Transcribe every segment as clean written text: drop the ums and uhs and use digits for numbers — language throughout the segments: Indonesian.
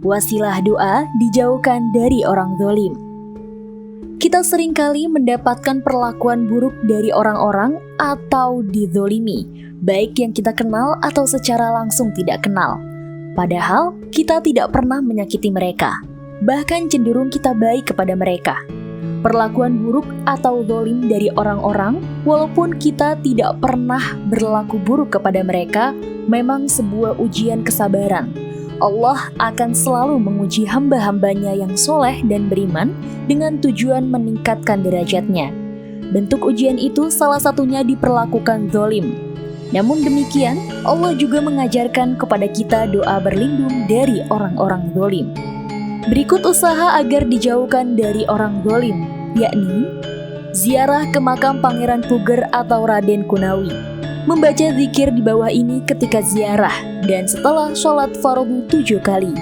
Wasilah doa dijauhkan dari orang zalim. Kita seringkali mendapatkan perlakuan buruk dari orang-orang atau dizolimi, baik yang kita kenal atau secara langsung tidak kenal. Padahal kita tidak pernah menyakiti mereka, bahkan cenderung kita baik kepada mereka. Perlakuan buruk atau zalim dari orang-orang, walaupun kita tidak pernah berlaku buruk kepada mereka, memang sebuah ujian kesabaran. Allah akan selalu menguji hamba-hambanya yang soleh dan beriman dengan tujuan meningkatkan derajatnya. Bentuk ujian itu salah satunya diperlakukan zalim. Namun demikian, Allah juga mengajarkan kepada kita doa berlindung dari orang-orang zalim. Berikut usaha agar dijauhkan dari orang zalim, yakni ziarah ke makam Pangeran Puger atau Raden Kunawi. Membaca zikir di bawah ini ketika ziarah dan setelah sholat fardu 7 kali.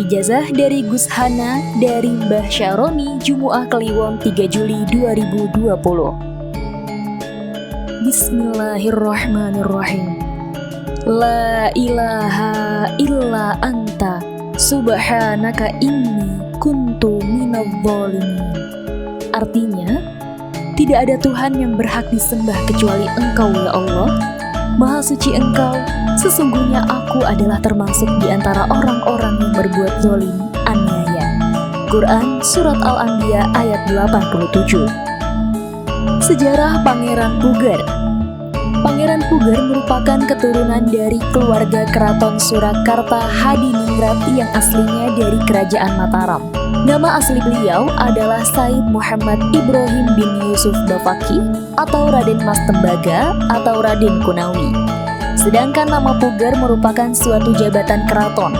Ijazah dari Gus Hana dari Mbah Syaroni, Jumu'ah Kliwon 3 Juli 2020. Bismillahirrahmanirrahim. La ilaha illa anta subhanaka inni kuntu minadh dhalimin. Artinya, tidak ada Tuhan yang berhak disembah kecuali Engkau ya Allah. Maha suci Engkau, sesungguhnya aku adalah termasuk di antara orang-orang yang berbuat zalim, aniaya. Quran Surat Al-Anbiya ayat 87. Sejarah Pangeran Puger. Pangeran Puger merupakan keturunan dari keluarga keraton Surakarta Hadiningrat yang aslinya dari kerajaan Mataram. Nama asli beliau adalah Said Muhammad Ibrahim bin Yusuf Bafaki atau Raden Mas Tembaga atau Raden Kunawi. Sedangkan nama Puger merupakan suatu jabatan keraton.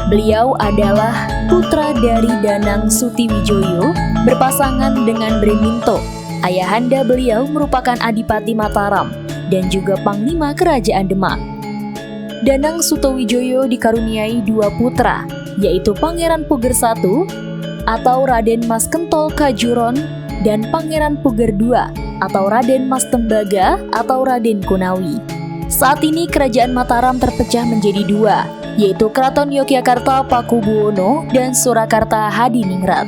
Beliau adalah putra dari Danang Sutiwijoyo berpasangan dengan Breminto. Ayahanda beliau merupakan Adipati Mataram dan juga Panglima Kerajaan Demak. Danang Sutiwijoyo dikaruniai 2 putra, yaitu Pangeran Puger I atau Raden Mas Kentol Kajuron dan Pangeran Puger II atau Raden Mas Tembaga atau Raden Kunawi. Saat ini Kerajaan Mataram terpecah menjadi 2, yaitu Keraton Yogyakarta Pakubuwono dan Surakarta Hadiningrat.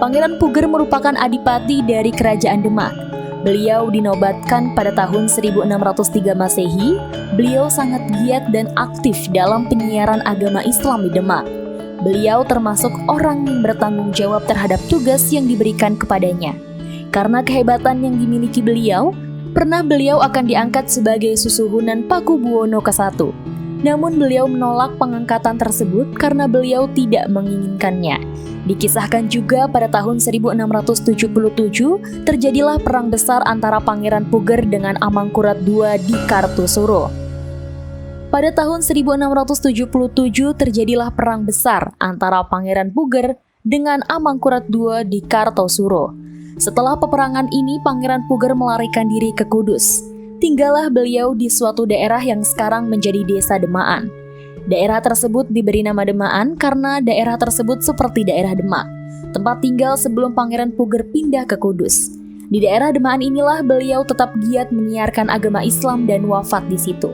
Pangeran Puger merupakan adipati dari Kerajaan Demak. Beliau dinobatkan pada tahun 1603 Masehi. Beliau sangat giat dan aktif dalam penyiaran agama Islam di Demak. Beliau termasuk orang yang bertanggung jawab terhadap tugas yang diberikan kepadanya. Karena kehebatan yang dimiliki beliau, pernah beliau akan diangkat sebagai susuhunan Pakubuwono ke-1. Namun beliau menolak pengangkatan tersebut karena beliau tidak menginginkannya. Dikisahkan juga pada tahun 1677 terjadilah perang besar antara Pangeran Puger dengan Amangkurat II di Kartosuro. Pada tahun 1677 terjadilah perang besar antara Pangeran Puger dengan Amangkurat II di Kartosuro. Setelah peperangan ini, Pangeran Puger melarikan diri ke Kudus. Tinggallah beliau di suatu daerah yang sekarang menjadi Desa Demaan. Daerah tersebut diberi nama Demaan karena daerah tersebut seperti daerah Demak, tempat tinggal sebelum Pangeran Puger pindah ke Kudus. Di daerah Demaan inilah beliau tetap giat menyiarkan agama Islam dan wafat di situ.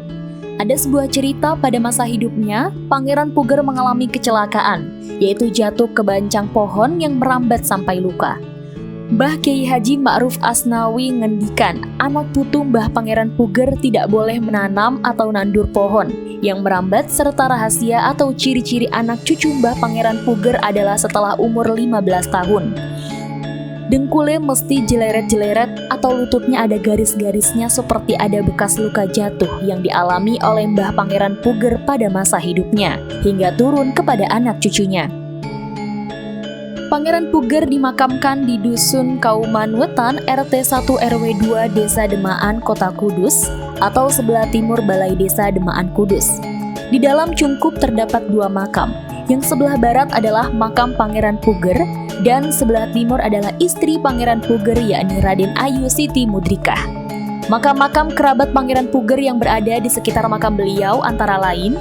Ada sebuah cerita pada masa hidupnya, Pangeran Puger mengalami kecelakaan, yaitu jatuh ke bancang pohon yang merambat sampai luka. Mbah Kiai Haji Ma'ruf Asnawi ngendikan, anak putu Mbah Pangeran Puger tidak boleh menanam atau nandur pohon yang merambat, serta rahasia atau ciri-ciri anak cucu Mbah Pangeran Puger adalah setelah umur 15 tahun. Dengkulnya mesti jeleret-jeleret atau lututnya ada garis-garisnya seperti ada bekas luka jatuh yang dialami oleh Mbah Pangeran Puger pada masa hidupnya, hingga turun kepada anak cucunya. Pangeran Puger dimakamkan di Dusun Kauman Wetan RT 1 RW 2 Desa Demaan Kota Kudus atau sebelah timur Balai Desa Demaan Kudus. Di dalam cungkup terdapat 2 makam. Yang sebelah barat adalah makam Pangeran Puger dan sebelah timur adalah istri Pangeran Puger yakni Raden Ayu Siti Mudrikah. Makam-makam kerabat Pangeran Puger yang berada di sekitar makam beliau antara lain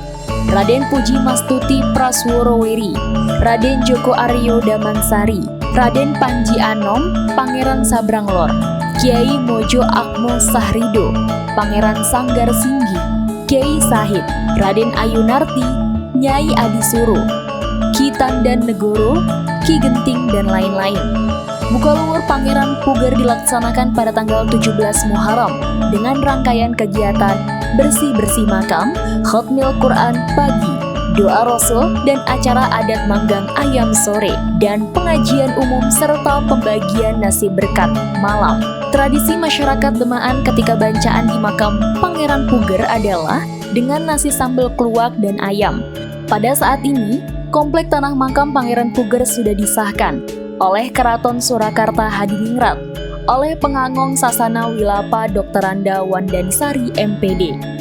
Raden Puji Mastuti Prasworoweri, Raden Joko Aryo Damansari, Raden Panji Anom, Pangeran Sabranglor, Kiai Mojo Akmo Sahrido, Pangeran Sanggar Singgi, Kiai Sahid, Raden Ayunarti, Nyai Adi Suro, Tandan-Negoro, Ki Genting, dan lain-lain. Mukaluhur Pangeran Puger dilaksanakan pada tanggal 17 Muharram dengan rangkaian kegiatan bersih-bersih makam, khatmil Quran pagi, doa Rasul, dan acara adat manggang ayam sore, dan pengajian umum serta pembagian nasi berkat malam. Tradisi masyarakat Demaan ketika bancaan di makam Pangeran Puger adalah dengan nasi sambal keluak dan ayam. Pada saat ini, komplek tanah makam Pangeran Puger sudah disahkan oleh Keraton Surakarta Hadiningrat oleh Pengangong Sasana Wilapa Dr. Randa Wandansari MPD.